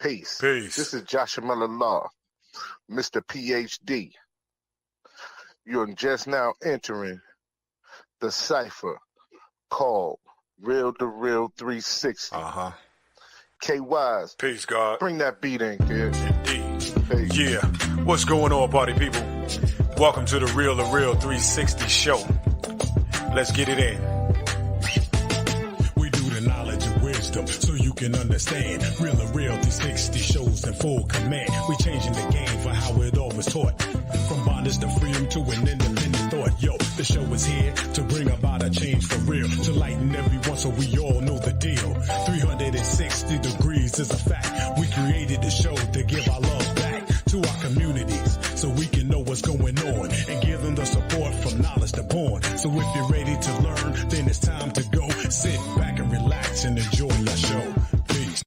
Peace. Peace. This is Joshua Law, Mr. PhD. You're just now entering the cipher called Real to Real 360. K-Wise. Peace, God. Bring that beat in, kid. Indeed. Peace. Yeah. What's going on, party people? Welcome to the Real to Real 360 show. Let's get it in. We do the knowledge and wisdom so you can understand. Real to Real 360 shows in full command. We changing the game for how it all was taught. From bondage to freedom to an independent thought. Yo, the show is here to bring about a change for real. To lighten everyone so we all know the deal. 360 degrees is a fact. We created the show to give our love back to our communities so we can know what's going on and give them the support from knowledge to porn. So if you're ready to learn, then it's time to go. Sit back and relax and enjoy your show. Peace.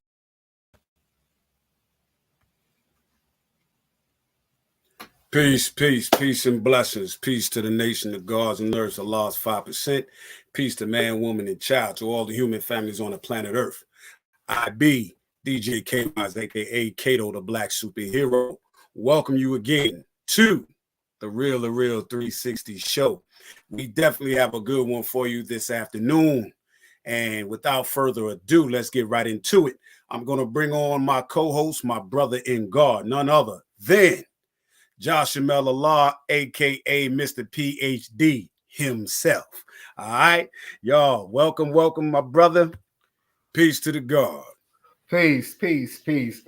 Peace, peace, peace and blessings. Peace to the nation, the gods and nerves, the lost 5%. Peace to man, woman, and child, to all the human families on the planet Earth. I be DJ K-Wise, a.k.a. Kato, the Black Superhero. Welcome you again to the Real 360 show. We definitely have a good one for you this afternoon. And without further ado, let's get right into it. I'm going to bring on my co-host, my brother in God, none other than Joshua Law, a.k.a. Mr. PhD himself. All right, y'all, welcome, my brother. Peace to the God. Peace, peace, peace.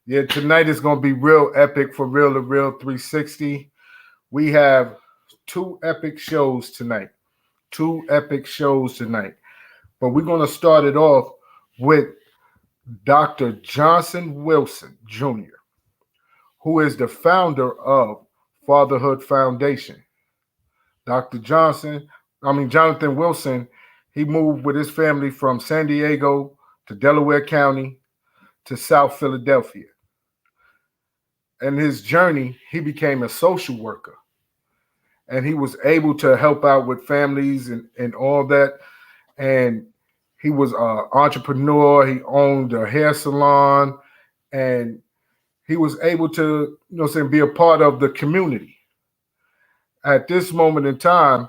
Yeah, tonight is going to be real epic for Real to Real 360. We have two epic shows tonight. But we're going to start it off with Dr. Johnson Wilson Jr., who is the founder of Fathership Fondation. Jonathan Wilson, he moved with his family from San Diego to Delaware County to South Philadelphia. And his journey, he became a social worker. And he was able to help out with families and all that. And he was an entrepreneur. He owned a hair salon. And he was able to, be a part of the community. At this moment in time,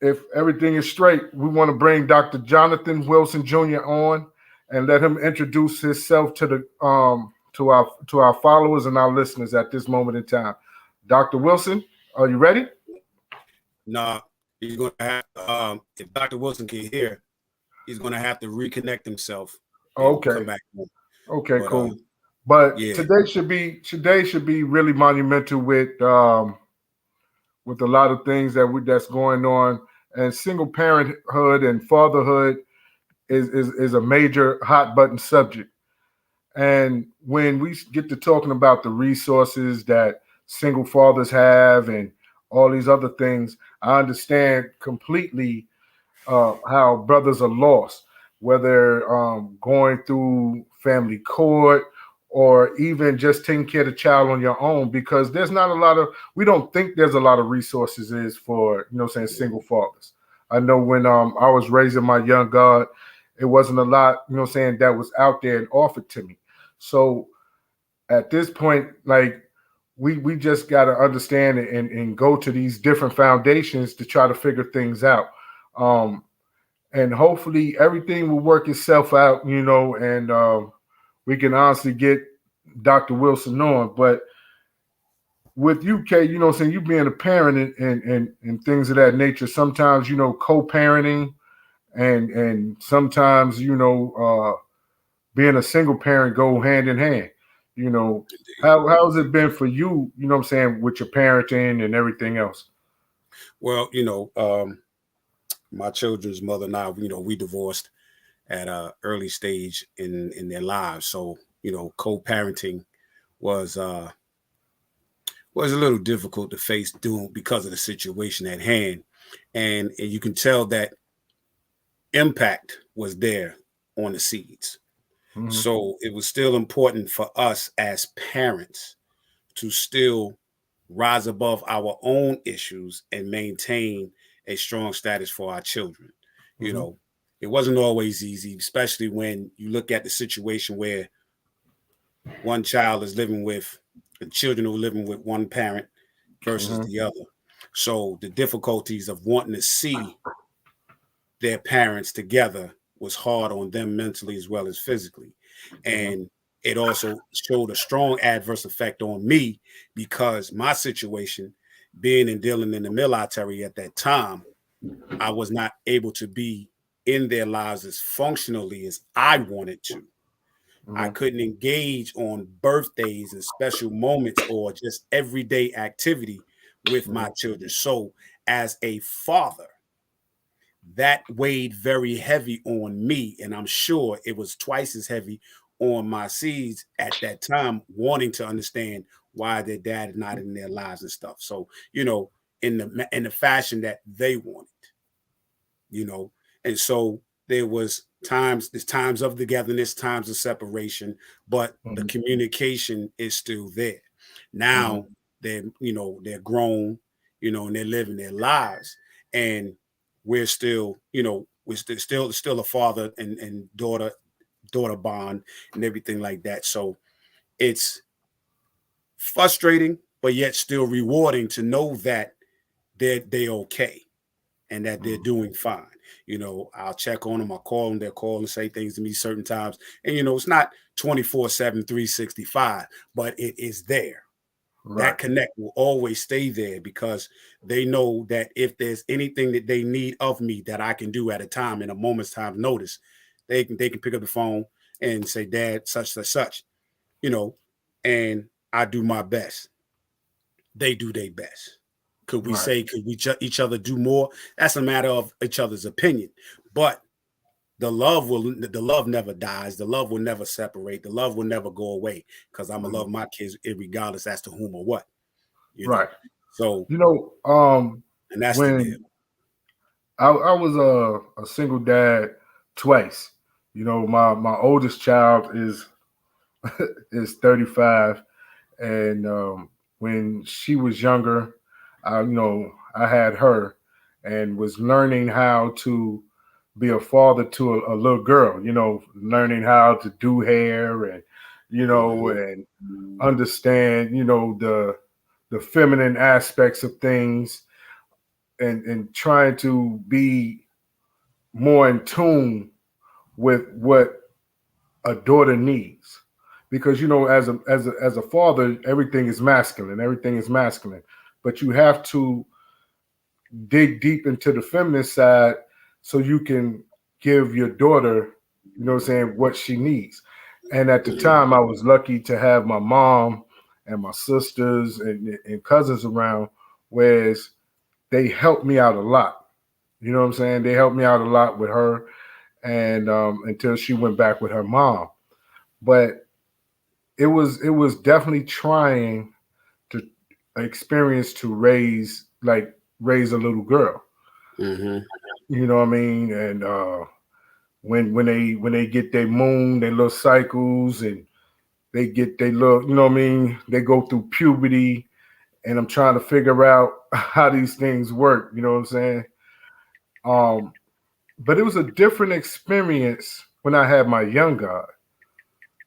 if everything is straight, we want to bring Dr. Jonathan Wilson Jr. on and let him introduce himself to the to our followers and our listeners at this moment in time. Dr. Wilson, are you ready? Nah, he's going to have, if Dr. Wilson can hear, he's going to have to reconnect himself. Okay. Come back home. Okay, cool. But yeah. today should be really monumental with a lot of things that's going on, and single parenthood and fatherhood is a major hot button subject. And when we get to talking about the resources that single fathers have and all these other things, I understand completely how brothers are lost, whether going through family court or even just taking care of the child on your own, because there's not a lot of, we don't think there's a lot of resources for, single fathers. I know when I was raising my young God, it wasn't a lot, that was out there and offered to me. So at this point, like, we just got to understand and go to these different foundations to try to figure things out. And hopefully everything will work itself out, and we can honestly get Dr. Wilson on. But with you, Kay, you being a parent and things of that nature, sometimes, co-parenting and sometimes, being a single parent go hand in hand. How's it been for you, with your parenting and everything else? Well, my children's mother and I, we divorced at an early stage in their lives. So, co-parenting was a little difficult to face because of the situation at hand. And you can tell that impact was there on the seeds. Mm-hmm. So it was still important for us as parents to still rise above our own issues and maintain a strong status for our children. Mm-hmm. It wasn't always easy, especially when you look at the situation where one child is living with the children who are living with one parent versus the other. So the difficulties of wanting to see their parents together was hard on them mentally as well as physically. And it also showed a strong adverse effect on me because my situation, being and dealing in the military at that time, I was not able to be in their lives as functionally as I wanted to. I couldn't engage on birthdays and special moments or just everyday activity with my children. So, as a father, that weighed very heavy on me. And I'm sure it was twice as heavy on my seeds at that time, wanting to understand why their dad is not in their lives and stuff. So, in the fashion that they wanted, and so there's times of togetherness, times of separation, but the communication is still there. Now they're grown, and they're living their lives, and we're still, we're still a father and daughter bond and everything like that. So it's frustrating, but yet still rewarding to know that they're okay and that they're doing fine. I'll check on them, I'll call them, they'll call and say things to me certain times. And it's not 24/7, 365, but it is there. Right. That connect will always stay there because they know that if there's anything that they need of me that I can do at a time in a moment's time notice, they can pick up the phone and say, Dad, such, and I do my best. They do their best. Could we say, could we each other do more? That's a matter of each other's opinion. But the love never dies. The love will never separate. The love will never go away because I'm gonna love my kids regardless as to whom or what. Right. So and that's when the deal. I was a single dad twice. My oldest child is 35, and when she was younger, I had her and was learning how to be a father to a little girl, learning how to do hair and, and understand, the feminine aspects of things and trying to be more in tune with what a daughter needs. Because, as a father, everything is masculine, but you have to dig deep into the feminine side so you can give your daughter, what she needs. And at the time, I was lucky to have my mom and my sisters and cousins around, whereas they helped me out a lot. You know what I'm saying? They helped me out a lot with her, and until she went back with her mom. But it was definitely trying to experience to raise a little girl. Mm-hmm. You know what I mean? And when they get their moon, their little cycles, and they get their little, they go through puberty, and I'm trying to figure out how these things work. You know what I'm saying? But it was a different experience when I had my young God.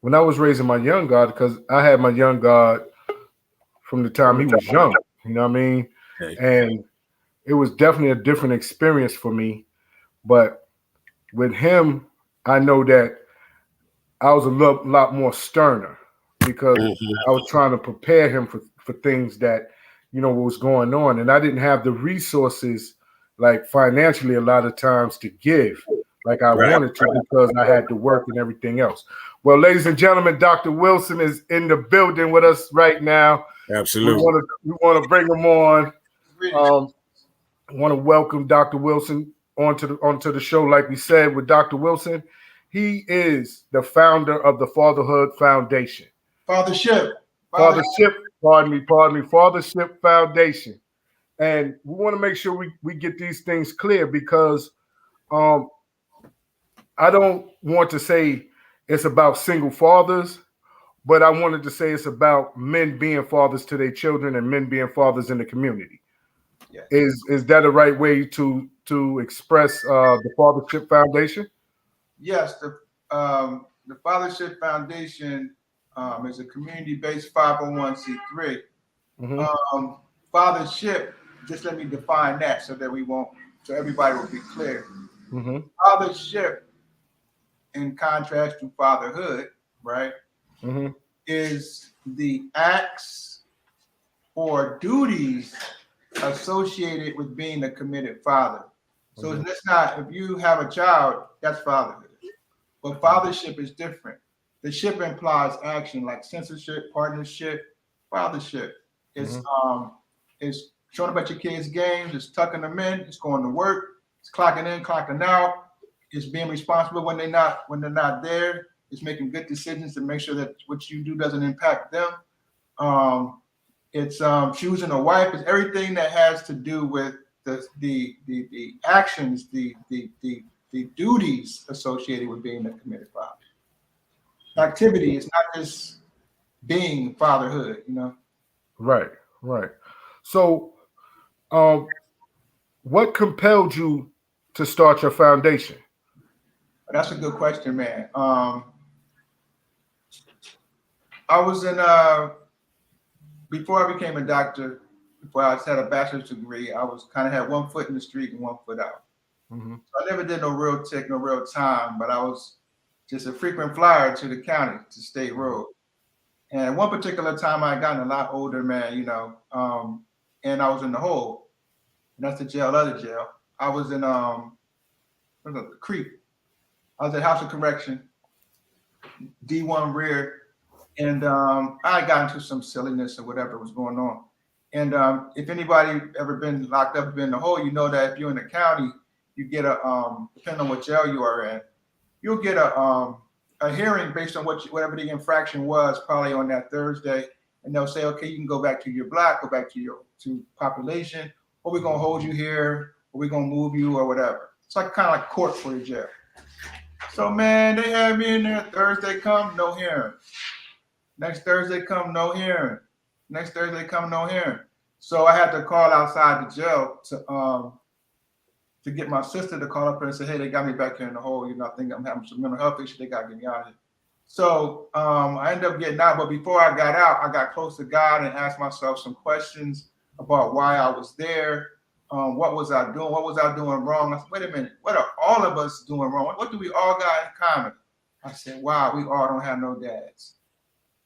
When I was raising my young God, because I had my young God from the time he was young. You know what I mean? Okay. And it was definitely a different experience for me. But with him, I know that I was a lot more sterner because I was trying to prepare him for things that, what was going on. And I didn't have the resources, like financially, a lot of times to give like I wanted to because I had to work and everything else. Well, ladies and gentlemen, Dr. Wilson is in the building with us right now. Absolutely. We want to bring him on. I want to welcome Dr. Wilson onto the show. Like we said, with Dr. Wilson, he is the founder of the Fatherhood Foundation. Fathership Foundation. And we want to make sure we get these things clear because I don't want to say it's about single fathers, but I wanted to say it's about men being fathers to their children and men being fathers in the community. Yes. Is that a right way to express the Fathership Foundation? Yes, the Fathership Foundation It's a community-based 501c3. Mm-hmm. Fathership, just let me define that so everybody will be clear. Mm-hmm. Fathership, in contrast to fatherhood, right, Mm-hmm. is the acts or duties associated with being a committed father. So it's not, if you have a child, that's fatherhood. But fathership is different. The ship implies action like censorship, partnership, fathership. It's showing up at your kids' games, it's tucking them in, it's going to work, it's clocking in, clocking out, it's being responsible when they're not there, it's making good decisions to make sure that what you do doesn't impact them. It's choosing a wife. It's everything that has to do with the actions, the duties associated with being a committed father. Activity is not just being fatherhood, you know. Right. Right. So, what compelled you to start your foundation? That's a good question, man. I was in before I became a doctor, before I had a bachelor's degree, I was kind of had one foot in the street and one foot out. Mm-hmm. So I never did no real time, but I was just a frequent flyer to the county, to State Road. And one particular time I had gotten a lot older, man, you know, and I was in the hole. And that's the jail, other jail. I was in the Creek. I was at House of Correction, D1 rear. And I got into some silliness or whatever was going on. And if anybody ever been locked up, been in the hole, you know that if you're in the county, you get a depending on what jail you are in, you'll get a hearing based on whatever the infraction was, probably on that Thursday, and they'll say, okay, you can go back to your block, go back to population, or we're gonna hold you here, or we're gonna move you, or whatever. It's like kind of like court for the jail. So man, they had me in there. Thursday come, no hearing. Next Thursday come, no hearing. Next Thursday come, no hearing. So I had to call outside the jail to get my sister to call up and say, hey, they got me back here in the hole. You know, I think I'm having some mental health issues. They got to get me out of here. So I ended up getting out. But before I got out, I got close to God and asked myself some questions about why I was there. What was I doing? What was I doing wrong? I said, wait a minute. What are all of us doing wrong? What do we all got in common? I said, wow, we all don't have no dads.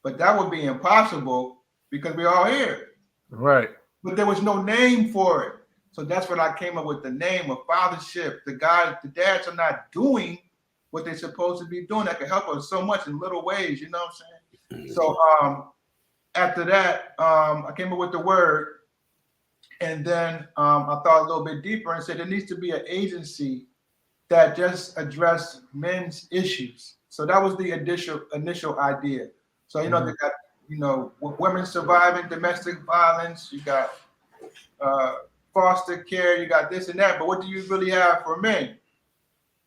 But that would be impossible because we're all here. Right. But there was no name for it. So that's when I came up with the name of fathership. The dads are not doing what they're supposed to be doing. That can help us so much in little ways, you know what I'm saying? So after that, I came up with the word. And then I thought a little bit deeper and said there needs to be an agency that just address men's issues. So that was the initial idea. So, you know, they got, you know, women surviving domestic violence, you got foster care, you got this and that, but what do you really have for men?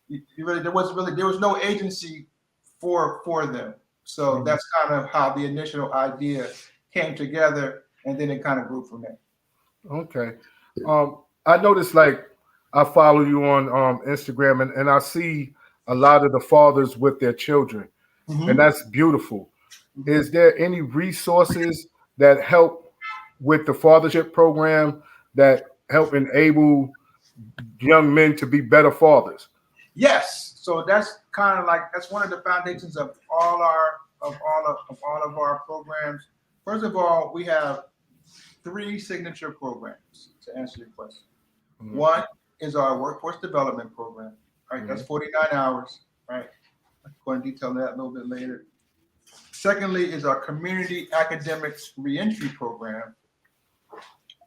There was no agency for them. So that's kind of how the initial idea came together, and then it kind of grew from there. Okay. I noticed, like, I follow you on Instagram, and I see a lot of the fathers with their children, and that's beautiful. Is there any resources that help with the fathership program that help enable young men to be better fathers? Yes. So that's kind of like, that's one of the foundations of all of our programs. First of all, we have 3 signature programs to answer your question. One is our workforce development program, right? That's 49 hours, right? I'll go into detail that a little bit later. Secondly is our community academics reentry program.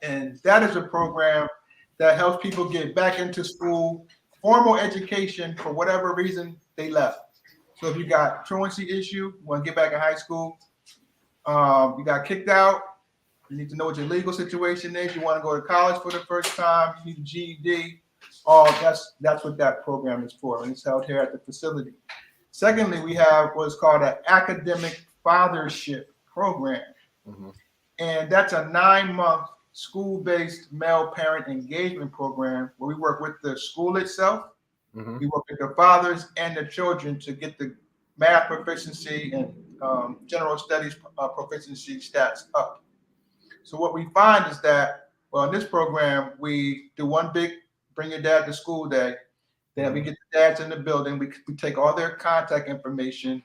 And that is a program that helps people get back into school, formal education for whatever reason they left. So if you got truancy issue, want to get back in high school, you got kicked out, you need to know what your legal situation is, you want to go to college for the first time, you need a GED, that's what that program is for, and it's held here at the facility. Secondly, we have what's called an academic fathership program. And that's a 9-month school-based male parent engagement program where we work with the school itself. We work with the fathers and the children to get the math proficiency and general studies proficiency stats up. So what we find is that, well, in this program, we do one big bring your dad to school day. Then we get the dads in the building. We take all their contact information.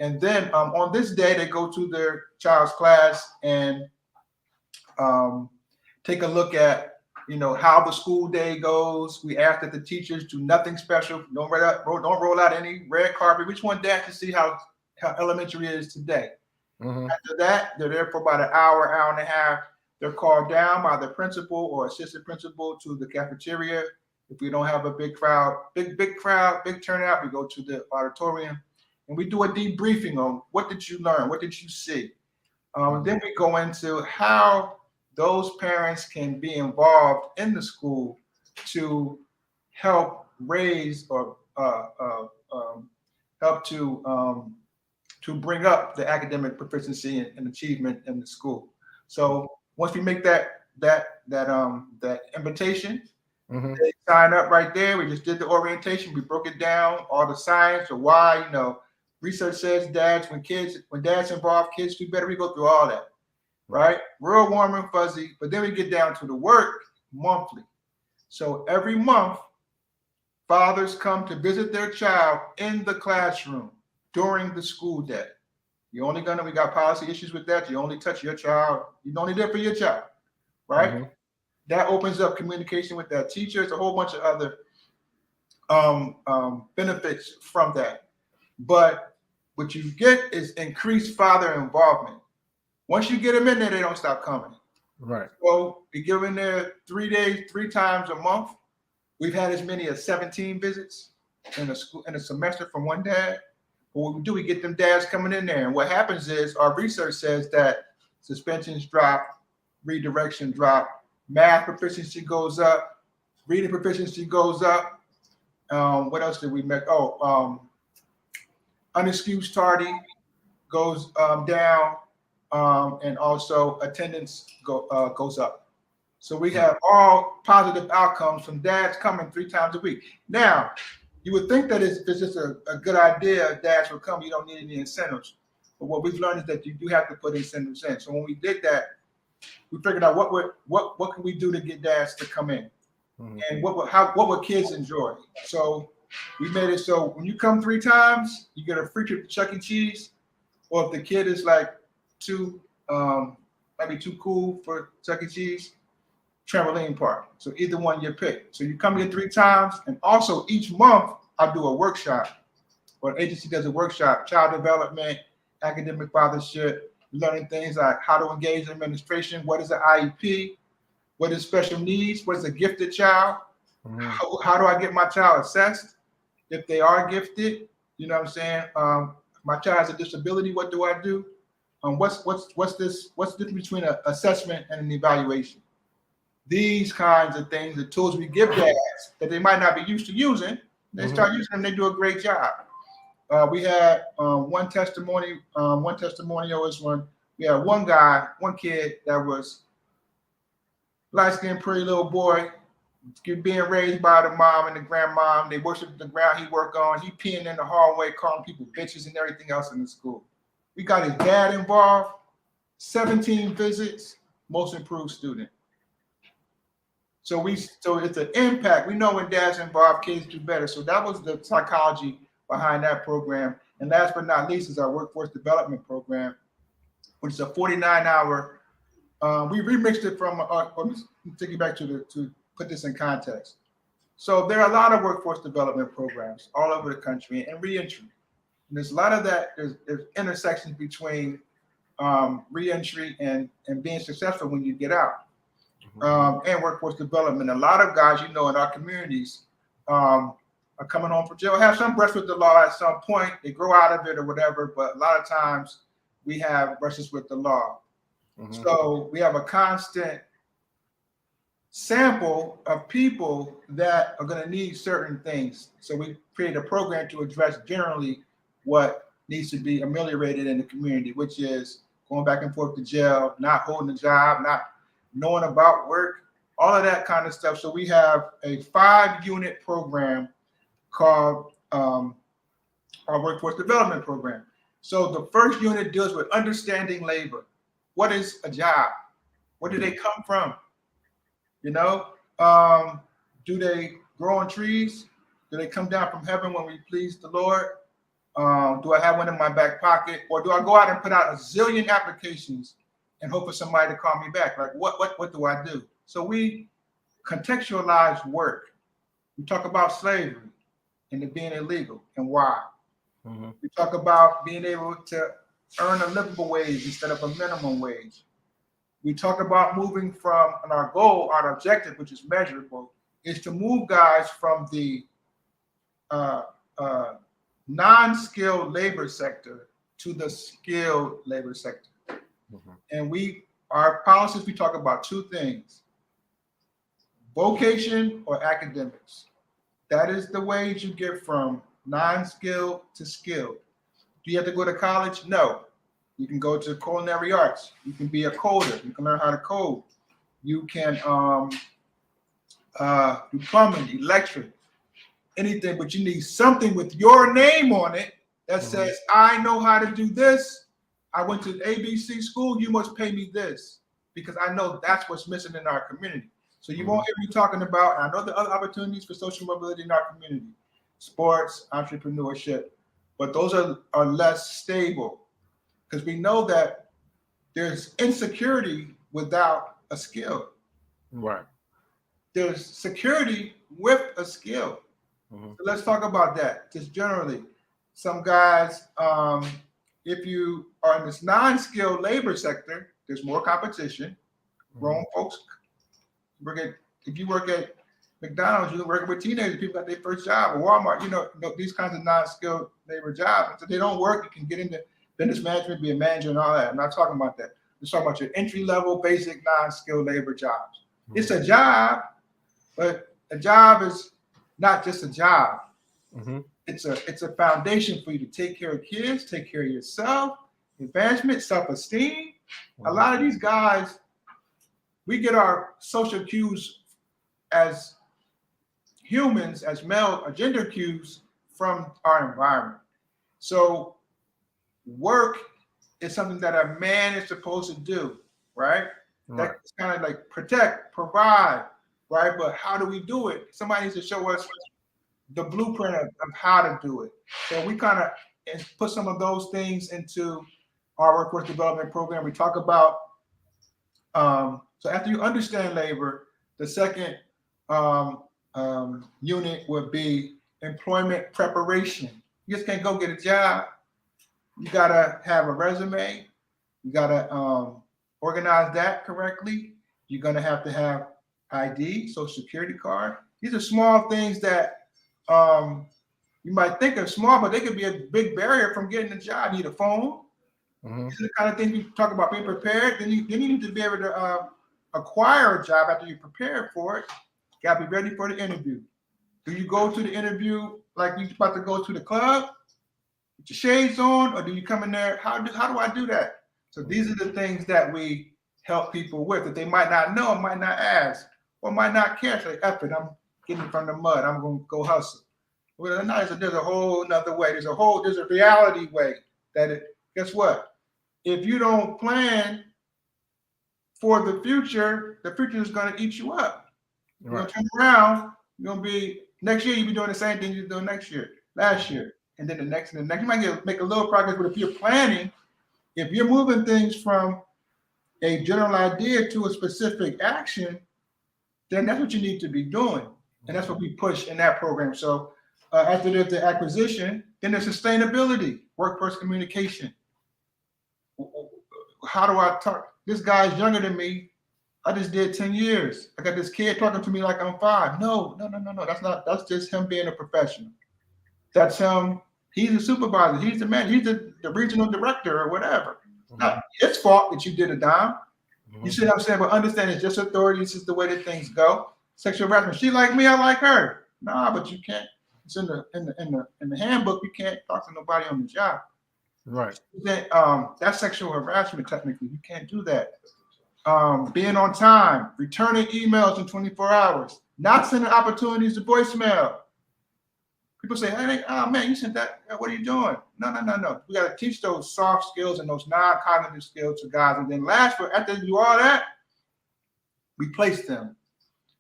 And then on this day, they go to their child's class and take a look at, how the school day goes. We ask that the teachers do nothing special. Don't roll out any red carpet. We just want dad to see how elementary is today. After that, they're there for about an hour, hour and a half. They're called down by the principal or assistant principal to the cafeteria. If we don't have a big crowd, big turnout, we go to the auditorium and we do a debriefing on what did you learn? What did you see? Then we go into how those parents can be involved in the school to help raise or help to bring up the academic proficiency and achievement in the school. So once we make that invitation, they sign up right there. We just did the orientation. We broke it down, all the science or why, research says when dad's involved, kids do better. We go through all that, right? Real warm and fuzzy. But then we get down to the work monthly. So every month, fathers come to visit their child in the classroom during the school day. We got policy issues with that. You only touch your child. You only there for your child, right? That opens up communication with that teacher. It's a whole bunch of other benefits from that. But what you get is increased father involvement. Once you get them in there, they don't stop coming. Right. So we give them there 3 days, 3 times a month. We've had as many as 17 visits in a semester from one dad. But what we do, we get them dads coming in there. And what happens is our research says that suspensions drop, redirection drop, math proficiency goes up, reading proficiency goes up. What else did we make? Unexcused tardy goes down, and also attendance goes up. So we have all positive outcomes from dads coming 3 times a week. Now, you would think that it's just a good idea. Dads will come. You don't need any incentives. But what we've learned is that you do have to put incentives in. So when we did that, we figured out what can we do to get dads to come in, and what would kids enjoy. So we made it so when you come 3 times, you get a free trip to Chuck E. Cheese, or if the kid is like maybe too cool for Chuck E. Cheese, trampoline park. So either one you pick. So you come here 3 times, and also each month I do a workshop, or an agency does a workshop, child development, academic fathership, learning things like how to engage in administration, what is an IEP, what is special needs, what is a gifted child, how do I get my child assessed if they are gifted, you know what I'm saying? My child has a disability, what do I do? What's the difference between an assessment and an evaluation? These kinds of things, the tools we give dads that they might not be used to using, they start using them, they do a great job. We had one testimonial is when we had one kid that was light-skinned, pretty little boy, being raised by the mom and the grandmom. They worship the ground he worked on. He peeing in the hallway, calling people bitches and everything else in the school. We got his dad involved, 17 visits, most improved student. So it's an impact. We know when dad's involved, kids do better. So that was the psychology behind that program. And last but not least is our workforce development program, which is a 49-hour. We remixed it from. Let me take you back to put this in context. So there are a lot of workforce development programs all over the country and reentry. And there's a lot of that. There's intersections between reentry and being successful when you get out. And workforce development. A lot of guys, in our communities are coming home from jail, have some brush with the law at some point. They grow out of it or whatever, but a lot of times we have brushes with the law. So we have a constant sample of people that are going to need certain things. So we create a program to address generally what needs to be ameliorated in the community, which is going back and forth to jail, not holding a job, not knowing about work, all of that kind of stuff. So we have a 5-unit program called our workforce development program. So the first unit deals with understanding labor. What is a job? Where do they come from? You know, do they grow on trees? Do they come down from heaven when we please the Lord? Do I have one in my back pocket, or do I go out and put out a zillion applications and hope for somebody to call me back? Like, what do I do? So we contextualize work. We talk about slavery and it being illegal and why. Mhm. We talk about being able to earn a livable wage instead of a minimum wage. We talk about moving from, and our goal, our objective, which is measurable, is to move guys from the non-skilled labor sector to the skilled labor sector. Mhm. And our policies, we talk about two things: vocation or academics. That is the wage you get from non-skilled to skilled. Do you have to go to college? No. You can go to culinary arts. You can be a coder. You can learn how to code. You can do plumbing, electric, anything, but you need something with your name on it that says, I know how to do this. I went to ABC school. You must pay me this, because I know that's what's missing in our community. So you won't hear me talking about, and I know the other opportunities for social mobility in our community, sports, entrepreneurship, but those are less stable, because we know that there's insecurity without a skill. Right. There's security with a skill. Mhm. So let's talk about that. Just generally, some guys, if you are in this non-skilled labor sector, there's more competition. Grown folks if you work at McDonald's, you're working with teenagers, people got their first job, or Walmart, these kinds of non-skilled labor jobs. So they don't work, you can get into business management, be a manager and all that. I'm not talking about that. I'm talking about your entry-level, basic, non-skilled labor jobs. It's a job, but a job is not just a job. Mhm. It's a foundation for you to take care of kids, take care of yourself, advancement, self-esteem. A lot of these guys, we get our social cues as humans, as male or gender cues from our environment. So work is something that a man is supposed to do, right? Right. That's kind of like protect, provide, right? But how do we do it? Somebody needs to show us the blueprint of how to do it. So we kind of put some of those things into our workforce development program. We talk about, so after you understand labor, the second unit would be employment preparation. You just can't go get a job. You gotta have a resume. You gotta organize that correctly. You're gonna have to have ID, social security card. These are small things that you might think are small, but they could be a big barrier from getting a job. You need a phone. Mhm. These are the kind of things we talk about being prepared. Then you need to be able to acquire a job after you're prepared for it. You gotta be ready for the interview. Do you go to the interview like you're about to go to the club with your shades on, or do you come in there? How do I do that? So these are the things that we help people with that they might not know, might not ask, or might not care. Say, effort, I'm getting from the mud. I'm gonna go hustle. Well, there's a whole another way. There's a reality way that guess what? If you don't plan for the future is going to eat you up. You're going to turn around. You're going to be next year. You'll be doing the same thing you're doing last year, and then the next and the next. You might make a little progress, but if you're planning, if you're moving things from a general idea to a specific action, then that's what you need to be doing, and that's what we push in that program. So after there's the acquisition, then there's sustainability, workforce communication. How do I talk? This guy's younger than me. I just did 10 years. I got this kid talking to me like I'm 5. No. That's just him being a professional. That's him. He's a supervisor. He's the man. He's the regional director or whatever. It's not his fault that you did a dime. You see what I'm saying? But understand it's just authority. This is the way that things go. Sexual harassment. She like me, I like her. Nah, but you can't. It's in the handbook. You can't talk to nobody on the job. Right. That's sexual harassment technically. You can't do that. Being on time, returning emails in 24 hours, not sending opportunities to voicemail. People say, hey, oh man, you sent that. What are you doing? No. We got to teach those soft skills and those non-cognitive skills to guys. And then after you do all that, we place them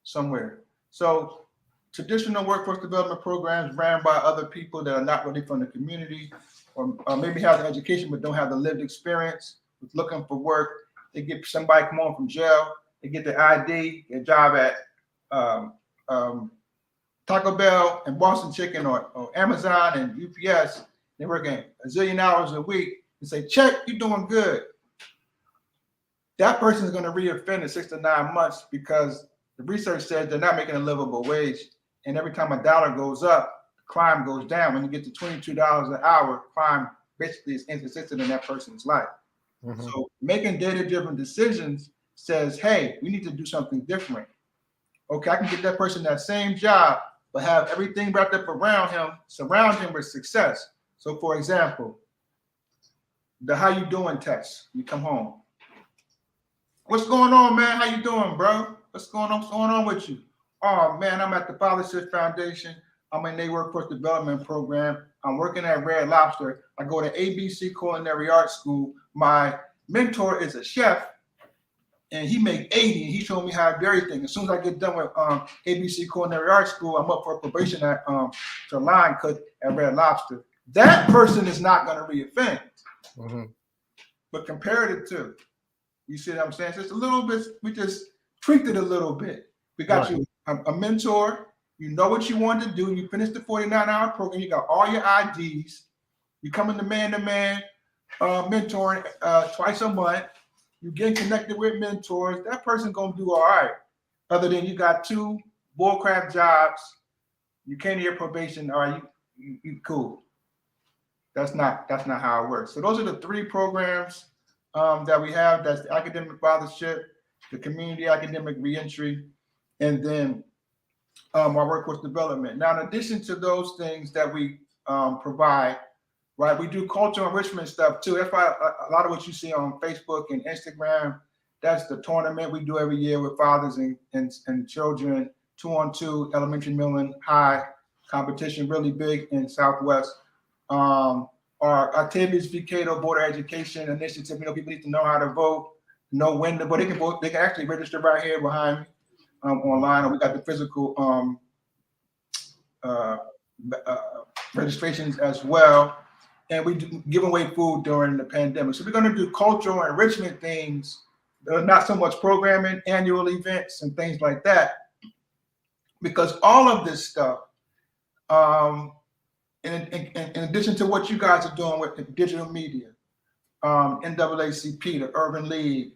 somewhere. So traditional workforce development programs ran by other people that are not really from the community, or maybe have the education but don't have the lived experience with looking for work. They get somebody come home from jail, they get their ID, get a job at Taco Bell and Boston Chicken or Amazon and UPS. They're working a zillion hours a week and say, check, you're doing good. That person is going to reoffend in 6 to 9 months because the research says they're not making a livable wage. And every time a dollar goes up, crime goes down. When you get to $22 an hour, crime basically is inconsistent in that person's life. Mm-hmm. So making data-driven decisions says, hey, we need to do something different. Okay, I can get that person that same job, but have everything wrapped up around him, surround him with success. So for example, the how you doing test, you come home. What's going on, man? How you doing, bro? What's going on? What's going on with you? Oh man, I'm at the Fathership Foundation. I'm in their workforce development program. I'm working at Red Lobster. I go to ABC Culinary Arts School. My mentor is a chef, and he make 80, and he showed me how to do everything. As soon as I get done with ABC Culinary Arts School, I'm up for probation at to line cook at Red Lobster. That person is not going to reoffend. Mm-hmm. But compared it to, you see what I'm saying? So it's a little bit, we just tweaked it a little bit. We got you a mentor. You know what you want to do. You finished the 49-hour program. You got all your IDs. You come in the man-to-man mentoring twice a month. You get connected with mentors. That person gonna do all right. Other than you got 2 bullcrap jobs. You came to your probation. All right, you cool. That's not how it works. So those are the 3 programs that we have. That's the academic fathership, the community academic reentry, and then our workforce development. Now, in addition to those things that we provide, right, we do cultural enrichment stuff too. That's why a lot of what you see on Facebook and Instagram, that's the tournament we do every year with fathers and children, 2-on-2, elementary, middle, and high competition, really big in Southwest. Our Octavius V. Cato Border Education Initiative, people need to know how to vote, know when to vote. They can vote. They can actually register right here behind me online, or we got the physical registrations as well. And we give away food during the pandemic. So we're going to do cultural enrichment things, not so much programming, annual events and things like that. Because all of this stuff, in addition to what you guys are doing with digital media, NAACP, the Urban League,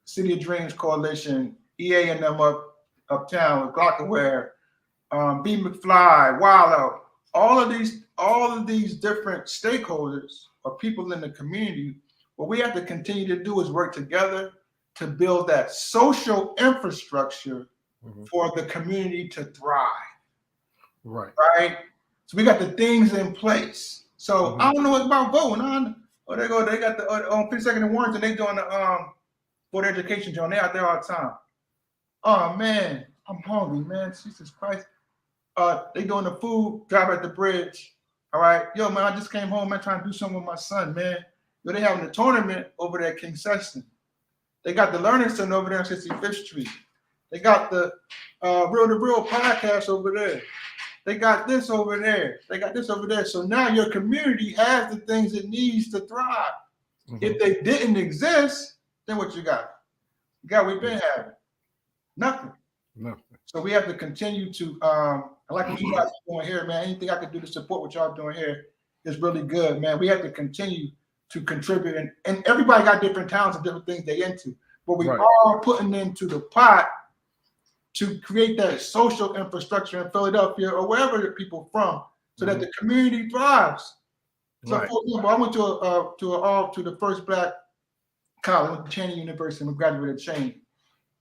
City of Dreams Coalition, EA and them uptown with Glockenware, B. McFly, Wallow, all of these different stakeholders or people in the community, what we have to continue to do is work together to build that social infrastructure for the community to thrive. Right. So we got the things in place. So I don't know what's about voting. They got the on 52nd and Warrington, they doing the board education joint. They out there all the time. Oh man, I'm hungry, man. Jesus Christ. They doing the food drive at the bridge. All right. Yo, man, I just came home, man, trying to do something with my son, man. Yo, they having a tournament over there at King Session. They got the Learning Center over there on 65th Street. They got the Real to Real podcast over there. They got this over there. They got this over there. So now your community has the things it needs to thrive. If they didn't exist, then what you got? You got what we've been having. Nothing. So we have to continue to, I like what you guys are doing here, man. Anything I can do to support what y'all doing here is really good, man. We have to continue to contribute. And everybody got different talents and different things they into. But we are putting into the pot to create that social infrastructure in Philadelphia or wherever the people from, so that the community thrives. So, for example, I went to the first Black college, I went to Cheney University, and graduated at Cheney.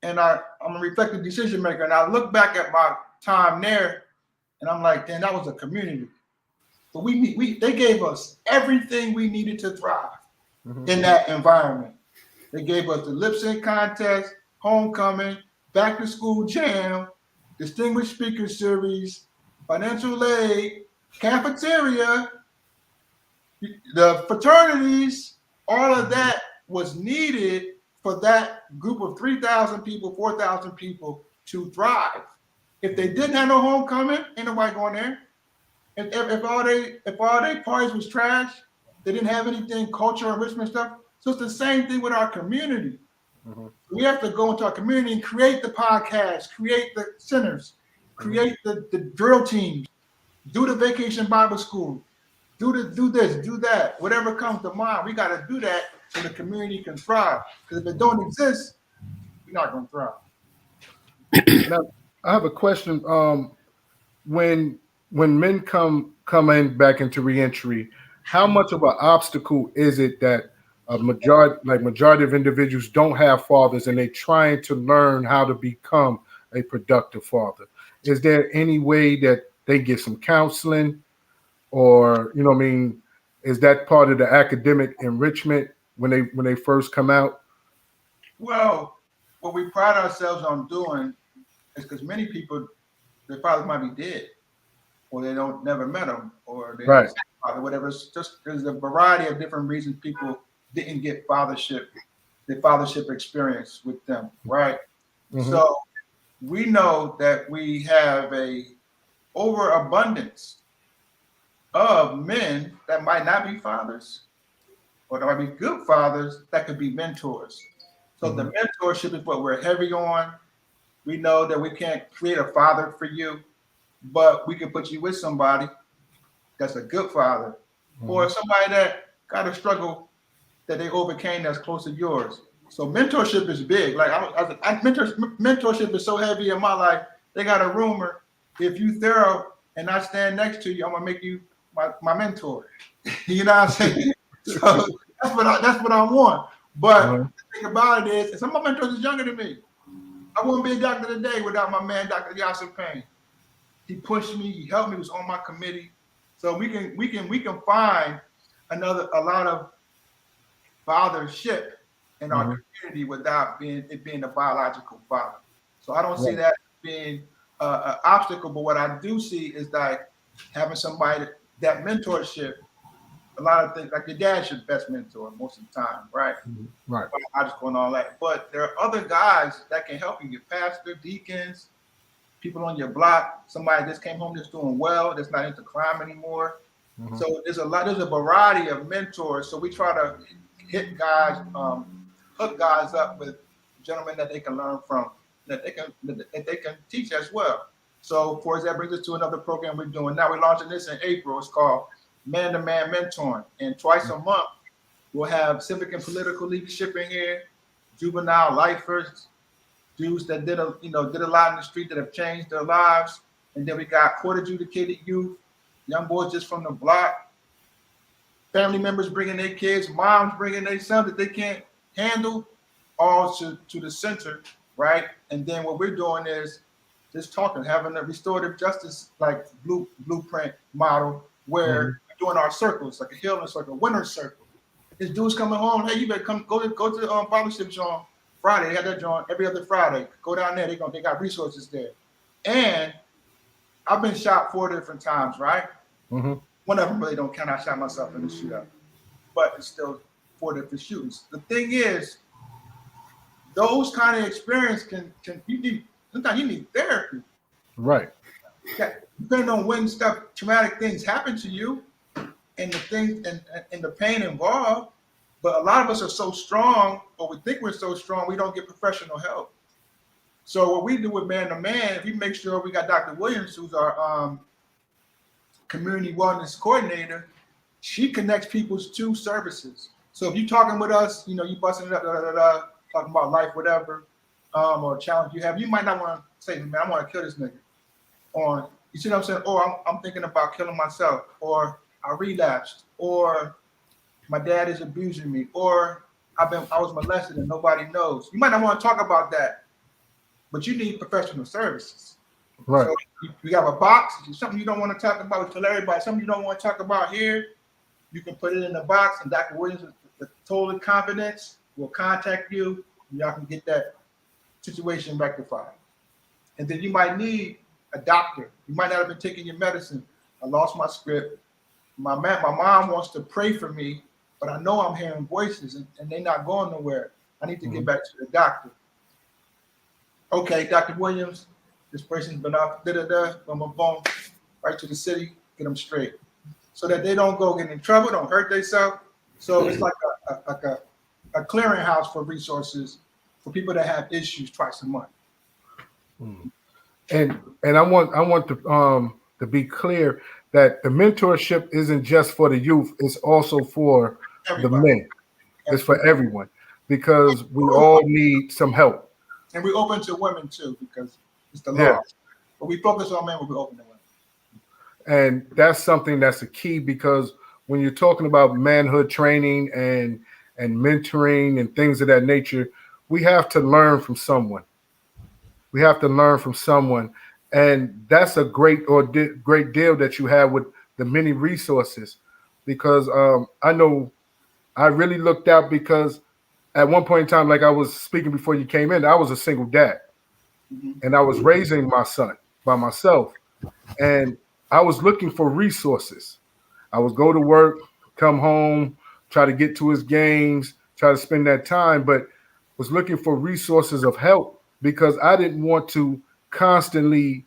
And I'm a reflective decision maker, and I look back at my time there, and I'm like, damn, that was a community. But they gave us everything we needed to thrive in that environment. They gave us the lip sync contest, homecoming, back to school jam, distinguished speaker series, financial aid, cafeteria, the fraternities, all of that was needed for that group of 3,000 people, 4,000 people to thrive. If they didn't have no homecoming, ain't nobody going there. If all they parties was trash, they didn't have anything cultural enrichment stuff. So it's the same thing with our community. Mm-hmm. We have to go into our community and create the podcast, create the centers, create the drill teams, do the vacation Bible school, do this, do that, whatever comes to mind. We got to do that so the community can thrive. Because if it don't exist, we're not going to thrive. Now, I have a question. When men come in back into reentry, how much of an obstacle is it that a majority of individuals don't have fathers and they're trying to learn how to become a productive father? Is there any way that they get some counseling, or is that part of the academic enrichment when they first come out? Well, what we pride ourselves on doing is because many people, their fathers might be dead, or they don't never met them, or they Right. father, whatever. It's just there's a variety of different reasons people didn't get the fathership experience with them, right? Mm-hmm. So we know that we have a overabundance of men that might not be fathers, or that might be good fathers that could be mentors. So the mentorship is what we're heavy on. We know that we can't create a father for you, but we can put you with somebody that's a good father, or somebody that got a struggle that they overcame that's close to yours. So mentorship is big. Like mentorship is so heavy in my life. They got a rumor: if you thorough and I stand next to you, I'm gonna make you my mentor. You know what I'm saying? So that's what I want. But the thing about it is, some of my mentors is younger than me. I wouldn't be a doctor today without my man, Dr. Yasser Payne. He pushed me. He helped me. He was on my committee. So we can find a lot of fathership in our community without being a biological father. So I don't see that being an obstacle. But what I do see is that having somebody that mentorship. A lot of things, like your dad's your best mentor most of the time, right? Right. Biological and all that. But there are other guys that can help you. Your pastor, deacons, people on your block, somebody just came home that's doing well, that's not into crime anymore. So there's a variety of mentors. So we try to hit guys, hook guys up with gentlemen that they can learn from, that they can teach as well. So for example, that brings us to another program we're doing now. We're launching this in April. It's called Man-to-Man Mentoring. And twice a month, we'll have civic and political leadership in here, juvenile lifers, dudes that did a lot in the street that have changed their lives. And then we got court adjudicated youth, young boys just from the block, family members bringing their kids, moms bringing their sons that they can't handle, all to the center, right? And then what we're doing is just talking, having a restorative justice like blueprint model where we're doing our circles, like a healing circle, winner circle. If this dude's coming home, hey, you better come go to Fathership John Friday. They have that John every other Friday. Go down there. They got resources there. And I've been shot 4 different times, right? One of them really don't count. I shot myself in the shootout, but it's still 4 different shootings. The thing is, those kind of experience sometimes you need therapy. Right. Okay. Depending on when traumatic things happen to you and the things and the pain involved. But a lot of us are so strong, or we think we're so strong, we don't get professional help. So what we do with Man to Man, we make sure we got Dr. Williams, who's our community wellness coordinator. She connects people to services. So if you're talking with us, you busting it up, talking about life, whatever, or challenge you have, you might not want to say, man, I want to kill this nigga. Or you see what I'm saying? Or I'm thinking about killing myself, or I relapsed, or my dad is abusing me, or I was molested and nobody knows. You might not want to talk about that, but you need professional services. Right. So you have a box. Something you don't want to talk about, we tell everybody. Something you don't want to talk about here, you can put it in the box, and Dr. Williams, with total confidence, will contact you, and y'all can get that situation rectified. And then you might need a doctor. You might not have been taking your medicine. I lost my script. My mom wants to pray for me, but I know I'm hearing voices and they're not going nowhere. I need to get back to the doctor. Okay, Dr. Williams, this person's been off, boom, boom, boom, right to the city, get them straight. So that they don't go get in trouble, don't hurt themselves. So it's like a clearinghouse for resources for people that have issues twice a month. And I want to be clear that the mentorship isn't just for the youth; it's also for the men. It's for everyone because we all need some help. And we open to women too because it's the law. Yeah. But we focus on men, but we open to women. And that's something that's a key because when you're talking about manhood training and mentoring and things of that nature, we have to learn from someone. We have to learn from someone. And that's a great deal that you have with the many resources because I know I really looked out because at one point in time, like I was speaking before you came in, I was a single dad and I was raising my son by myself. And I was looking for resources. I would go to work, come home, try to get to his games, try to spend that time, but was looking for resources of help because I didn't want to constantly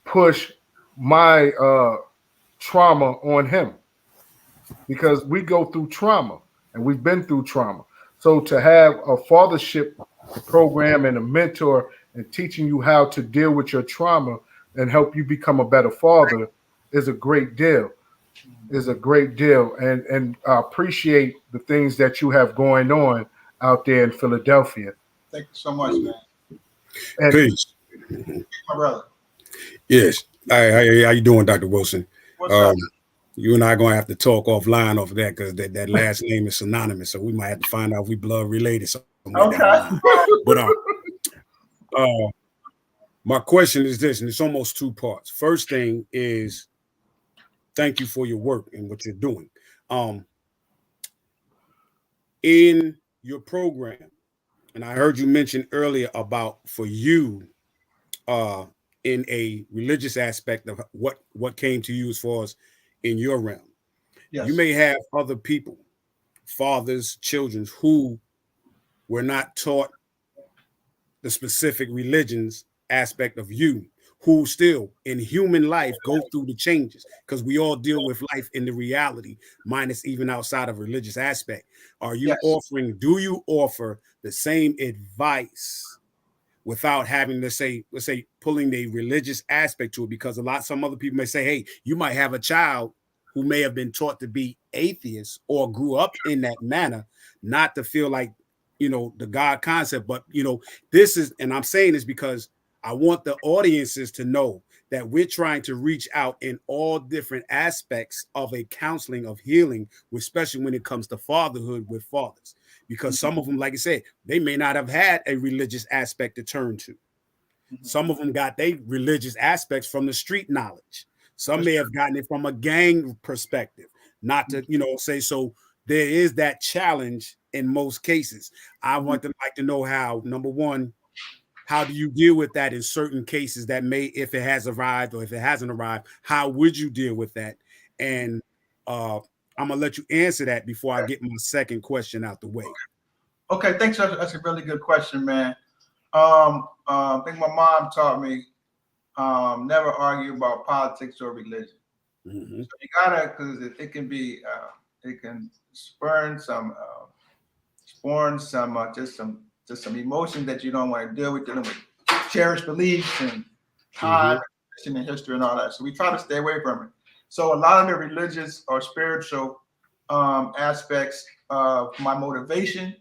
push my trauma on him because we go through trauma and we've been through trauma. So to have a fathership program and a mentor and teaching you how to deal with your trauma and help you become a better father is a great deal. And I appreciate the things that you have going on out there in Philadelphia. Thank you so much, man. And Peace. My brother. Yes. How you doing, Dr. Wilson? What's up? You and I are going to have to talk offline off of that because that last name is synonymous. So we might have to find out if we blood related. Okay. But my question is this, and it's almost two parts. First thing is thank you for your work and what you're doing. In your program, and I heard you mention earlier about for you in a religious aspect of what came to you as far as in your realm. Yes. You may have other people, fathers, children, who were not taught the specific religions aspect of you, who still in human life go through the changes because we all deal with life in the reality, minus even outside of religious aspect. Do you offer the same advice without having to say, let's say, pulling the religious aspect to it? Because some other people may say, hey, you might have a child who may have been taught to be atheist or grew up in that manner, not to feel like, the God concept, but, this is, and I'm saying this because I want the audiences to know that we're trying to reach out in all different aspects of a counseling of healing, especially when it comes to fatherhood with fathers, because some of them, like I said, they may not have had a religious aspect to turn to. Some of them got their religious aspects from the street knowledge. Some may have gotten it from a gang perspective, not to, say, so there is that challenge in most cases. I want to like to know how, number one, how do you deal with that in certain cases that may, if it has arrived or if it hasn't arrived, how would you deal with that? And I'm going to let you answer that before I get my second question out the way. Okay, thanks. That's a really good question, man. I think my mom taught me never argue about politics or religion. So you gotta, because it can be, it can spurn some just some emotions that you don't want to dealing with cherished beliefs and time and history and all that. So we try to stay away from it. So a lot of the religious or spiritual aspects of my motivation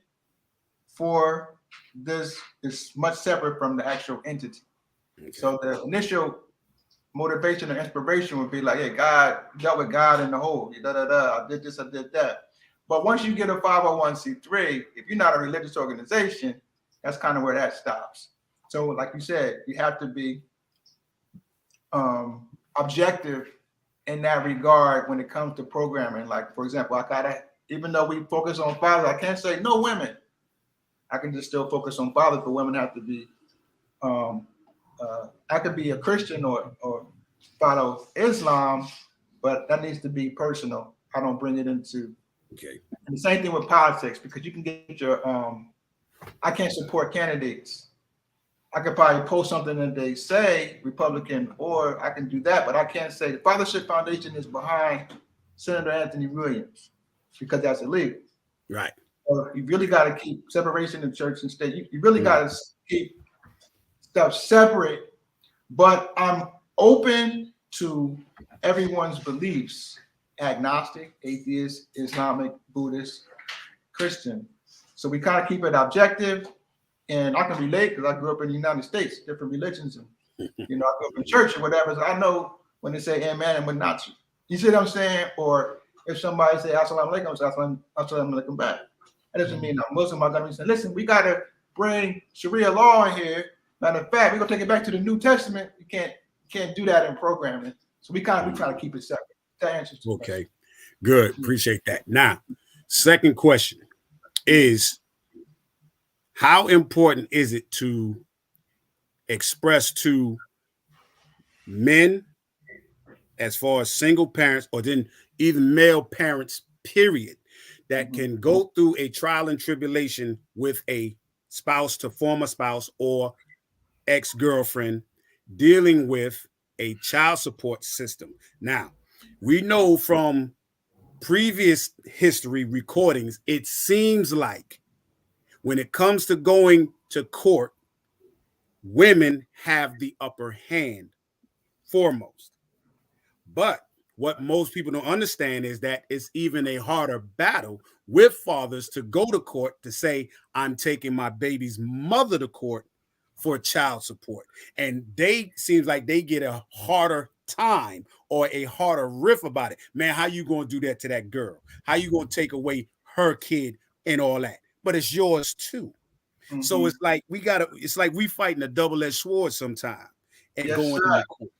for this is much separate from the actual entity. Okay. So the initial motivation or inspiration would be like, hey, God, dealt with God in the whole, I did this, I did that. But once you get a 501c3, if you're not a religious organization, that's kind of where that stops. So like you said, you have to be objective in that regard when it comes to programming. Like, for example, even though we focus on fathers, I can't say no women. I can just still focus on fathers, but women have to be I could be a Christian or follow Islam, but that needs to be personal. I don't bring it into. Okay. And the same thing with politics, because you can get your I can't support candidates. I could probably post something that they say Republican, or I can do that, but I can't say the Fathership Foundation is behind Senator Anthony Williams, because that's illegal. Right. So you really got to keep separation of church and state. You really got to keep stuff separate. But I'm open to everyone's beliefs: agnostic, atheist, Islamic, Buddhist, Christian. So we kind of keep it objective. And I can relate because I grew up in the United States, different religions, and I grew up in church or whatever. So I know when they say amen and when not to. You see what I'm saying? Or if somebody say assalamu alaikum, say assalamu alaikum back. That doesn't mean I'm Muslim. I'm gonna be saying, listen, we gotta bring Sharia law in here. Matter of fact, we're gonna take it back to the New Testament. You can't do that in programming. So we try to keep it separate. That answers to okay. Question. Good. Appreciate that. Now, second question is, how important is it to express to men, as far as single parents or then even male parents, period, that can go through a trial and tribulation with a spouse to former spouse or ex-girlfriend dealing with a child support system? Now, we know from previous history recordings, it seems like when it comes to going to court, women have the upper hand foremost. But what most people don't understand is that it's even a harder battle with fathers to go to court to say, I'm taking my baby's mother to court for child support. And they seems like they get a harder time or a harder riff about it. Man, how you going to do that to that girl? How you going to take away her kid and all that? But it's yours too. So it's like it's like we fighting a double-edged sword sometimes and going in the court,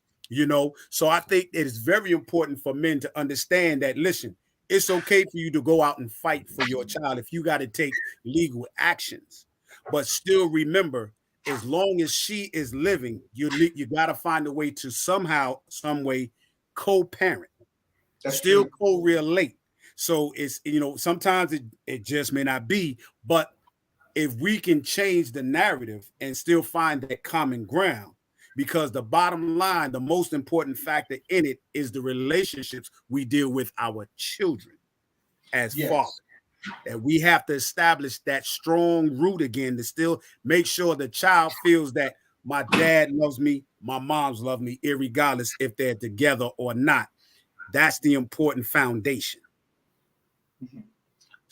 So I think it is very important for men to understand that, listen, it's okay for you to go out and fight for your child if you got to take legal actions. But still remember, as long as she is living, you got to find a way to somehow, some way, co-parent, still co-relate. So it's, sometimes it just may not be, but if we can change the narrative and still find that common ground, because the bottom line, the most important factor in it is the relationships we deal with our children as fathers. And we have to establish that strong root again to still make sure the child feels that my dad loves me, my mom's love me, irregardless if they're together or not. That's the important foundation.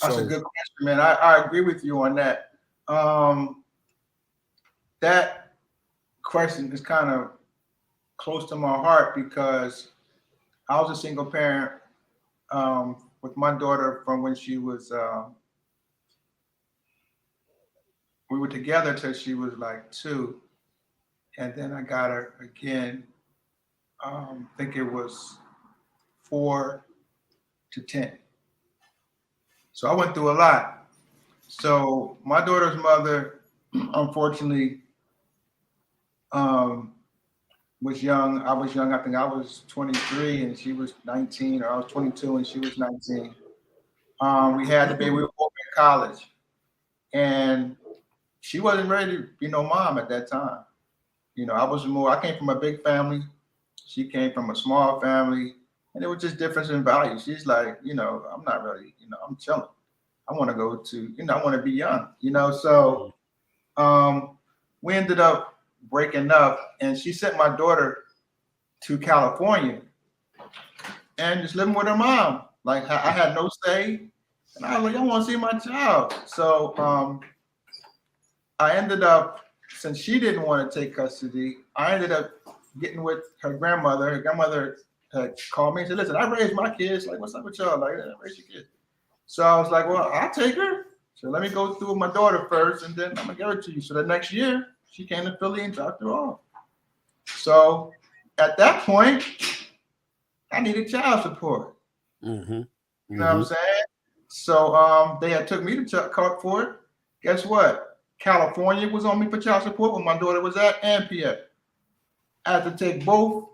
That's a good question, man. I agree with you on that. That question is kind of close to my heart because I was a single parent with my daughter from when she was, we were together till she was like 2. And then I got her again, I think it was 4 to 10. So I went through a lot. So my daughter's mother, unfortunately, was young. I was young. I think I was 23 and she was 19, or I was 22 and she was 19. We had the baby. We were both in college, and she wasn't ready to be no mom at that time. I came from a big family. She came from a small family, and it was just difference in value. She's like, I'm not ready. I'm chilling. I want to go to, I want to be young, so we ended up breaking up, and she sent my daughter to California and just living with her mom. Like, I had no say, and I was like, I want to see my child. So I ended up, since she didn't want to take custody, I ended up getting with her grandmother. Her grandmother called me and said, listen, I raised my kids. Like, what's up with y'all? Like, I raised your kids. So I was like, well, I'll take her. So let me go through with my daughter first, and then I'm going to give her to you. So the next year, she came to Philly and dropped her off. So at that point, I needed child support. You know what I'm saying? So they had took me to court for it. Guess what? California was on me for child support when my daughter was at, and PA. I had to take both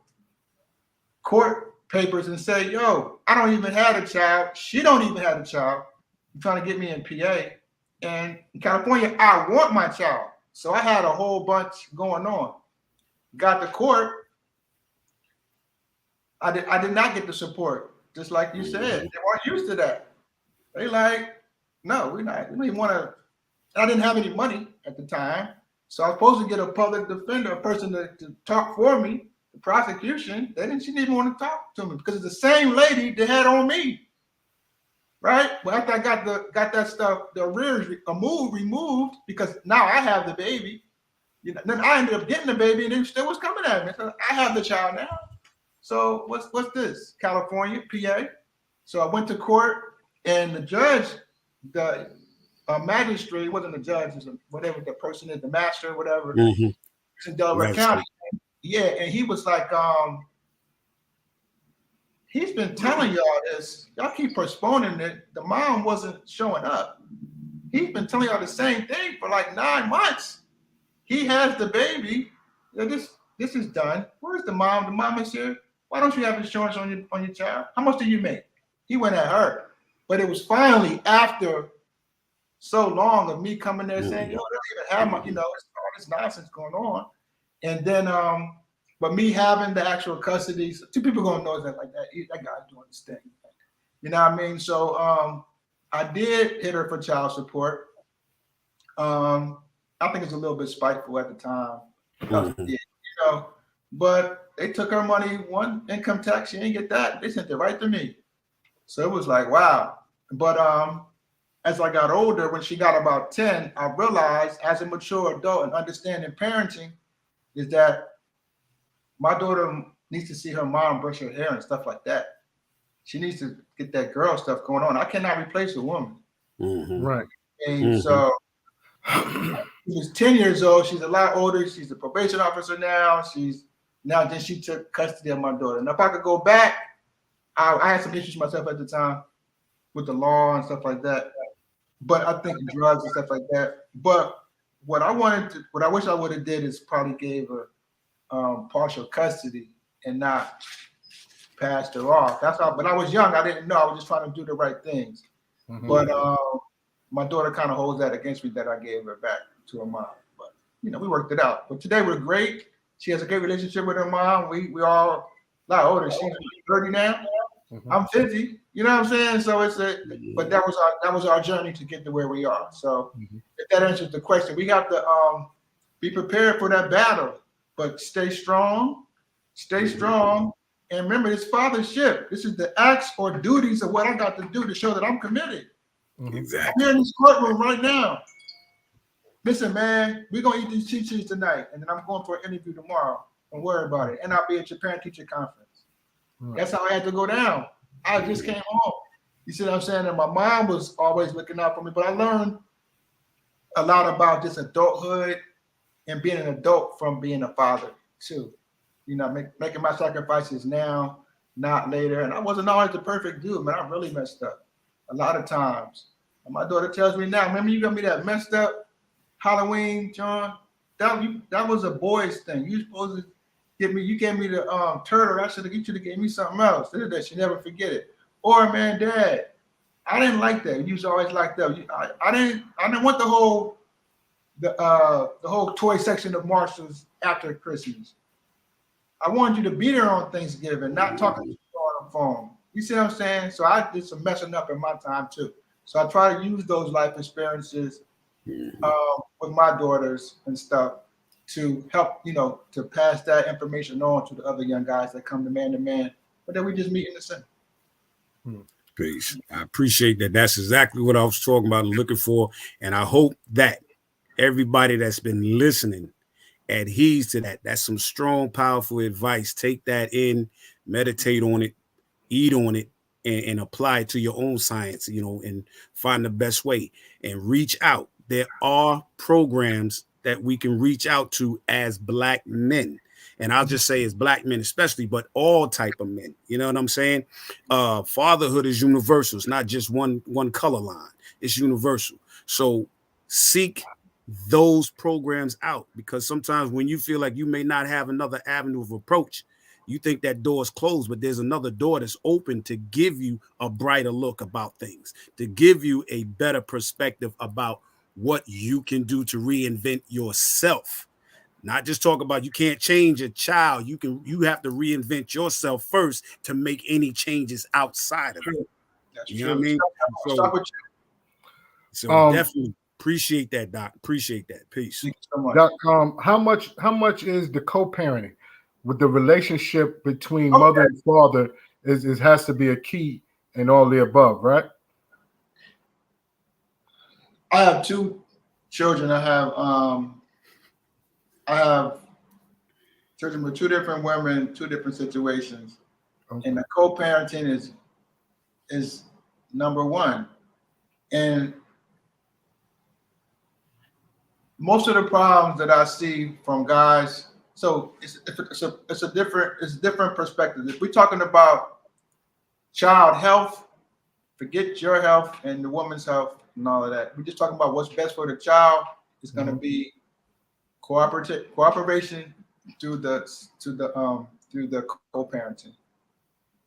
court papers and say, yo, I don't even have a child. She don't even have a child. You're trying to get me in PA. And in California, I want my child. So I had a whole bunch going on. Got to court. I did not get the support. Just like you said, they weren't used to that. They like, no, we don't even want to. I didn't have any money at the time. So I was supposed to get a public defender, a person to talk for me, the prosecution. She didn't even want to talk to me because it's the same lady that had on me. Right? But after I got that stuff, the arrears removed because now I have the baby. Then I ended up getting the baby and it still was coming at me. So I have the child now. So what's this? California, PA. So I went to court and the judge, the magistrate, wasn't the judge, was whatever the person is, the master, whatever, in Delaware County. Yeah, and he was like, he's been telling y'all this. Y'all keep postponing it. The mom wasn't showing up. He's been telling y'all the same thing for like 9 months. He has the baby. This is done. Where's the mom? The mom is here. Why don't you have insurance on your child? How much do you make? He went at her. But it was finally after so long of me coming there saying, yo, I don't even have my, it's all this nonsense going on. And then, but me having the actual custody, so 2 people gonna know that like that. That guy's doing this thing. You know what I mean? So I did hit her for child support. I think it's a little bit spiteful at the time. But they took her money, one income tax, she didn't get that. They sent it right to me. So it was like, wow. But as I got older, when she got about 10, I realized as a mature adult and understanding parenting is that my daughter needs to see her mom brush her hair and stuff like that. She needs to get that girl stuff going on. I cannot replace a woman. Right. And so she was 10 years old. She's a lot older. She's a probation officer now. Then she took custody of my daughter. And if I could go back, I had some issues myself at the time with the law and stuff like that. But I think drugs and stuff like that. But what I wish I would have did is probably gave her partial custody and not passed her off. That's all. But I was young. I didn't know. I was just trying to do the right things. But my daughter kind of holds that against me that I gave her back to her mom. But we worked it out. But today we're great. She has a great relationship with her mom. We all a lot older. She's 30 now. I'm 50. You know what I'm saying? So but that was our journey to get to where we are. So if that answers the question, we got to be prepared for that battle, but stay strong. And remember, it's fathership. This is the acts or duties of what I got to do to show that I'm committed. Exactly. I'm here in this courtroom right now. Listen, man, we're going to eat these cheat tonight, and then I'm going for an interview tomorrow. Don't worry about it. And I'll be at your parent-teacher conference. That's how I had to go down. I just came home. You see what I'm saying? And my mom was always looking out for me, but I learned a lot about just adulthood and being an adult from being a father, too. Making my sacrifices now, not later. And I wasn't always the perfect dude, man. I really messed up a lot of times. And my daughter tells me now, remember you got me that messed up Halloween, John? That was a boy's thing. You supposed to give me, you gave me the turtle. You should have gave me something else. That she never forget it. Or man, Dad, I didn't like that. You always like that. I didn't want the whole toy section of Marshalls after Christmas. I wanted you to be there on Thanksgiving, not talking to you on the phone. You see what I'm saying? So I did some messing up in my time too. So I try to use those life experiences with my daughters and stuff to help, to pass that information on to the other young guys that come to man, but then we just meet in the center. Peace. I appreciate that. That's exactly what I was talking about and looking for. And I hope that everybody that's been listening adheres to that. That's some strong, powerful advice. Take that in, meditate on it, eat on it, and apply it to your own science, and find the best way and reach out. There are programs that we can reach out to as Black men. And I'll just say as Black men, especially, but all type of men. You know what I'm saying? Fatherhood is universal. It's not just one color line. It's universal. So seek those programs out, because sometimes when you feel like you may not have another avenue of approach, you think that door is closed, but there's another door that's open to give you a brighter look about things, to give you a better perspective about what you can do to reinvent yourself. Not just talk about you can't change a child. You have to reinvent yourself first to make any changes outside of it. That's You know true. what I mean? Start with you. So definitely appreciate that, Doc. Appreciate that. Peace. Thank you so much. Doc, how much is the co-parenting with the relationship between mother and father is has to be a key in all the above, right? I have 2 children. I have children with 2 different women, 2 different situations. Okay. And the co-parenting is number 1. And most of the problems that I see from guys, so it's a different perspective. If we're talking about child health, forget your health and the woman's health and all of that. We're just talking about what's best for the child. It's going to be cooperation through the co-parenting,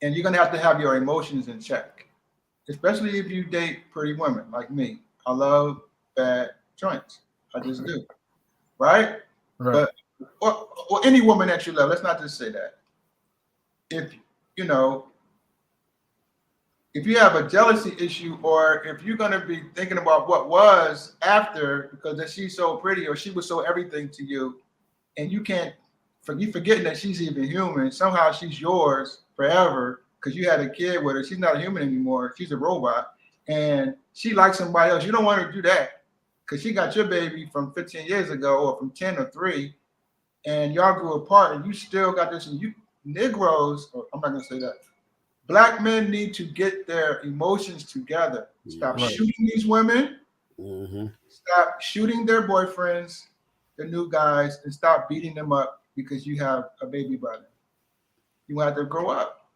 and you're going to have your emotions in check, especially if you date pretty women like me. I love bad joints. I just do, right? But or any woman that you love. Let's not just say that. If you have a jealousy issue, or if you're going to be thinking about what was after because that she's so pretty or she was so everything to you, and you forgetting that she's even human, somehow she's yours forever because you had a kid with her. She's not a human anymore. She's a robot, and she likes somebody else. You don't want her to do that because she got your baby from 15 years ago or from 10 or 3, and y'all grew apart, and you still got this. And you Negroes, or I'm not going to say that. Black men need to get their emotions together. Stop shooting these women. Mm-hmm. Stop shooting their boyfriends, the new guys, and stop beating them up because you have a baby by them. You have to grow up.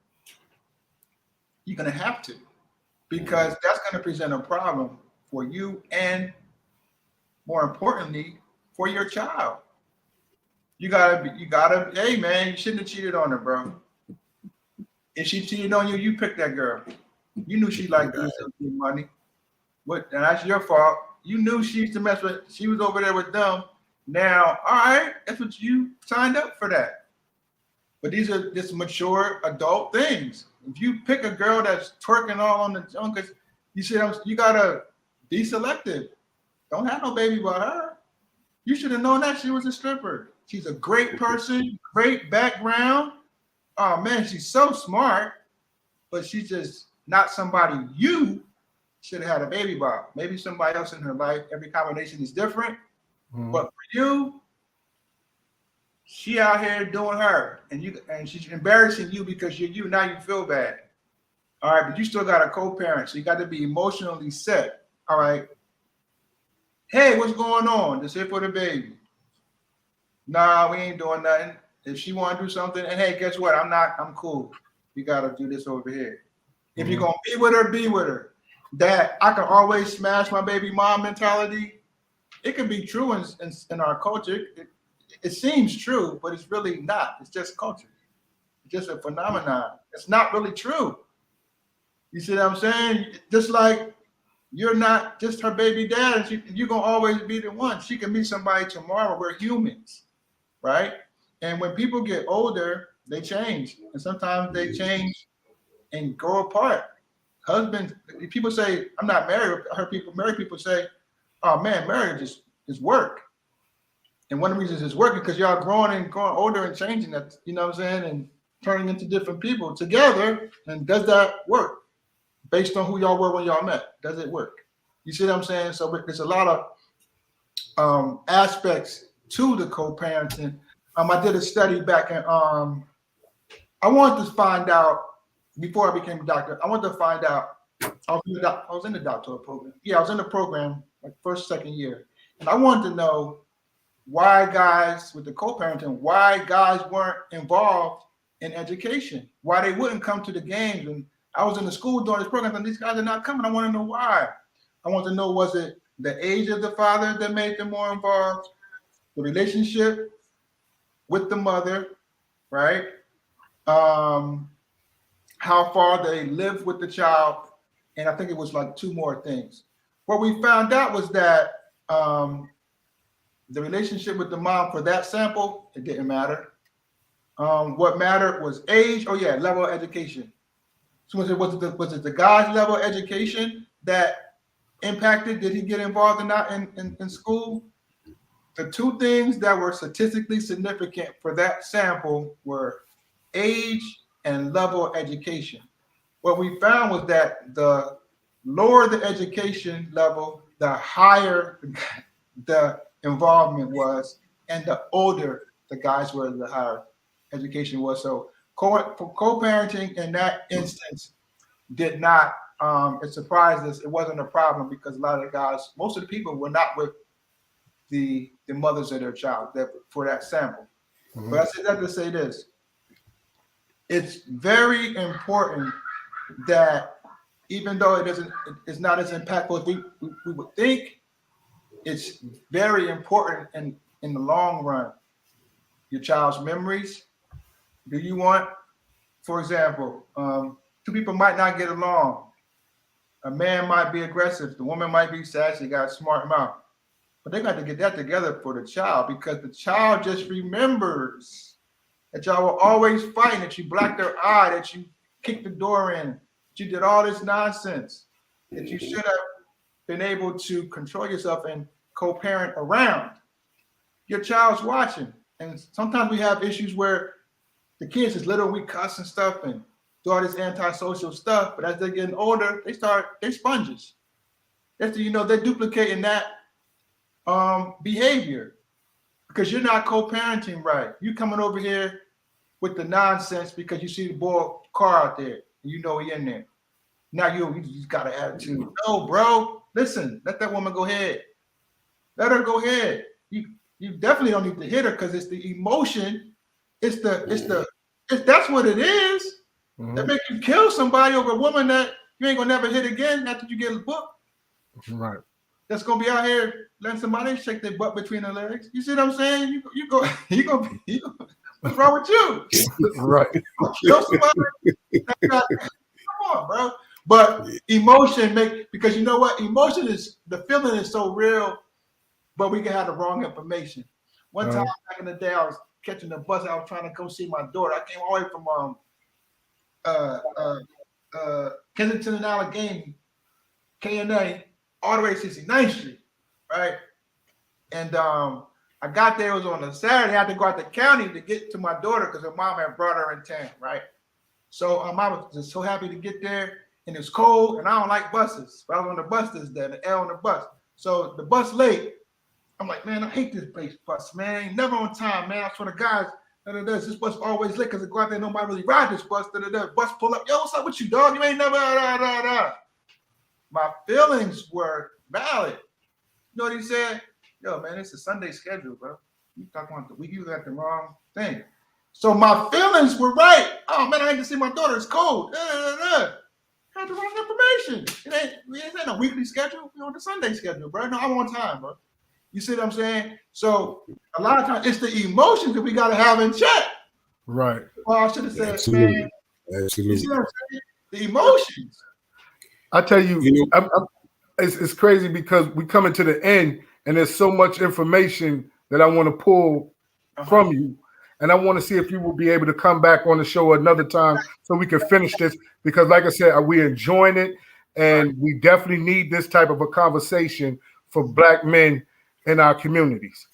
You're going to have to, because that's going to present a problem for you and, more importantly, for your child. You gotta, hey man, you shouldn't have cheated on her, bro. If she cheated on you, you picked that girl. You knew she liked money. And that's your fault. You knew she used to mess with. She was over there with them. Now, all right, that's what you signed up for that. But these are just mature adult things. If you pick a girl that's twerking all on the junk, you gotta be selective. Don't have no baby by her. You should have known that she was a stripper. She's a great person, great background. Oh man, she's so smart, but she's just not somebody you should have had a baby by. Maybe somebody else in her life. Every combination is different. Mm-hmm. But for you, she out here doing her, and she's embarrassing you because you're you. Now you feel bad. All right, but you still got a co-parent, so you got to be emotionally set. All right. Hey, what's going on? Just here for the baby. Nah, we ain't doing nothing. If she want to do something, and hey, guess what? I'm cool. We got to do this over here. Mm-hmm. If you're going to be with her, be with her. That I can always smash my baby mom mentality, it can be true in our culture. It seems true, but it's really not. It's just culture. It's just a phenomenon. It's not really true. You see what I'm saying? Just like you're not just her baby dad, and you're going to always be the one. She can meet somebody tomorrow. We're humans, right? And when people get older, they change. And sometimes they change and go apart. Husbands, people say, I'm not married. I heard married people say, oh man, marriage is work. And one of the reasons it's working because y'all growing older and changing that, you know what I'm saying? And turning into different people together. And does that work? Based on who y'all were when y'all met, does it work? You see what I'm saying? So there's a lot of aspects to the co-parenting. I did a study back in, I wanted to find out, before I became a doctor, I wanted to find out, I was in the doctoral program. Yeah, I was in the program, like first, second year. And I wanted to know why guys, with the co-parenting, why guys weren't involved in education, why they wouldn't come to the games. And I was in the school during this program, and these guys are not coming. I want to know why. I want to know, was it the age of the father that made them more involved, the relationship with the mother, right? How far they lived with the child, and I think it was like 2 more things. What we found out was that the relationship with the mom for that sample, it didn't matter. What mattered was age. Oh yeah, level of education. So was it the guy's level of education that impacted? Did he get involved in that in school? The 2 things that were statistically significant for that sample were age and level of education. What we found was that the lower the education level, the higher the involvement was, and the older the guys were, the higher education was. So co-parenting in that instance did not, it surprised us. It wasn't a problem because a lot of the guys, most of the people were not with the mothers of their child for that sample. Mm-hmm. But I said that to say this. It's very important that even though it's not as impactful as we would think, it's very important in the long run. Your child's memories. Do you want, for example, 2 people might not get along. A man might be aggressive. The woman might be sad. She got a smart mouth. But they got to get that together for the child, because the child just remembers that y'all were always fighting, that you blacked their eye, that you kicked the door in, that you did all this nonsense, that you should have been able to control yourself and co-parent around. Your child's watching. And sometimes we have issues where the kids is little, we cuss and stuff and do all this antisocial stuff, but as they're getting older, they're sponges. They're duplicating that behavior because you're not co-parenting right. You coming over here with the nonsense because you see the boy car out there and you know he in there. Now you just got an attitude. No, bro, listen, let that woman go ahead. Let her go ahead. You definitely don't need to hit her because it's the emotion. It's that's what it is. Mm-hmm. That make you kill somebody over a woman that you ain't gonna never hit again after you get a book. Right. That's gonna be out here letting somebody shake their butt between their legs. You see what I'm saying? You go. What's wrong with you? Right. Kill somebody. Come on, bro. But emotion because you know what? Emotion is, the feeling is so real, but we can have the wrong information. One time back in the day, I was catching the bus. I was trying to go see my daughter. I came all the way from Kensington and Allegheny, K&A, all the way to 69th Street, right? And I got there. It was on a Saturday. I had to go out the county to get to my daughter because her mom had brought her in town, right? So I was just so happy to get there, and it's cold, and I don't like buses. But I was on the bus this day, the L on the bus. So the bus late. I'm like, man, I hate this bus, man. Never on time, man. I swear to God, this bus always late because I go out there, nobody really ride this bus. Bus pull up, yo, what's up with you, dog? You ain't never, My feelings were valid. You know what he said? Yo, man, it's a Sunday schedule, bro. You talking about the week, you got the wrong thing. So my feelings were right. Oh, man, I need to see my daughter. It's cold. Had the wrong information. It ain't a weekly schedule. We're on the Sunday schedule, bro. No, I'm on time, bro. You see what I'm saying? So a lot of times it's the emotions that we got to have in check. Right. Well, I should have said, Absolutely. man. Absolutely. You see what I'm saying? The emotions. I tell you, it's crazy because we coming to the end and there's so much information that I want to pull from you. And I want to see if you will be able to come back on the show another time so we can finish this. Because like I said, we're enjoying it. And we definitely need this type of a conversation for Black men in our communities.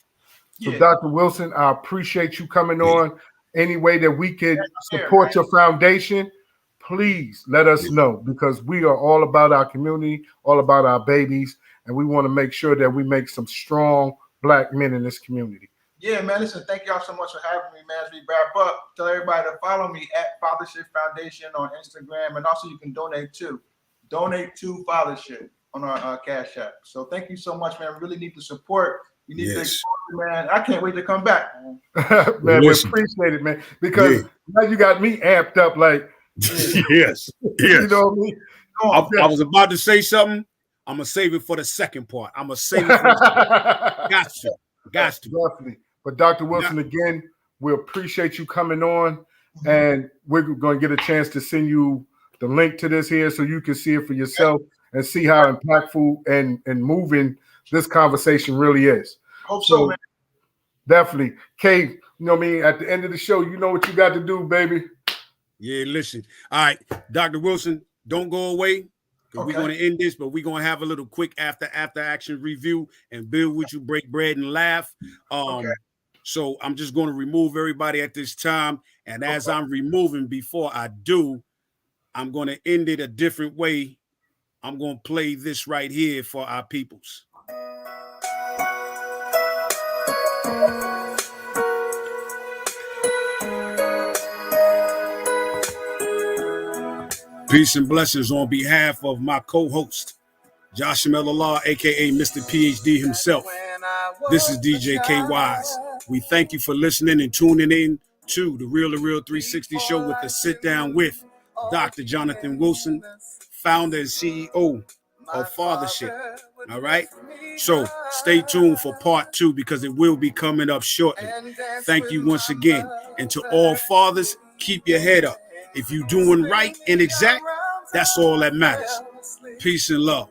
So Dr. Wilson, I appreciate you coming on. Any way that we could support your foundation, please let us know, because we are all about our community, all about our babies, and we want to make sure that we make some strong Black men in this community. Yeah, man, listen, thank y'all so much for having me, man. As we wrap up, tell everybody to follow me at Fathership Foundation on Instagram, and also you can donate to Fathership on our Cash App. So thank you so much, man. We really need the support. You need the support, man. I can't wait to come back, man. Man, we appreciate it, man, because now you got me amped up like, yes. You know what I mean? I was about to say something, I'm gonna save it for the second part. I'm gonna save it for the got to. Definitely. But Dr. Wilson, again, we appreciate you coming on, and we're going to get a chance to send you the link to this here so you can see it for yourself and see how impactful and moving this conversation really is. Hope so, man. Definitely. Kay, you know what I mean? At the end of the show, you know what you got to do, baby. Yeah, listen. All right, Dr. Wilson, don't go away. Okay. We're going to end this, but we're going to have a little quick after action review and build with you, break bread and laugh. So I'm just going to remove everybody at this time. And as I'm removing, before I do, I'm going to end it a different way. I'm going to play this right here for our peoples. Peace and blessings on behalf of my co-host, Joshua Allah, aka Mr. PhD himself. This is DJ K Wise. We thank you for listening and tuning in to the Real 360 show with the sit down with Dr. Jonathan Wilson, founder and CEO of Fathership. All right. So stay tuned for part 2 because it will be coming up shortly. Thank you once again. And to all fathers, keep your head up. If you're doing right and exact, that's all that matters. Peace and love.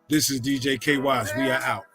This is DJ K Wise. We are out.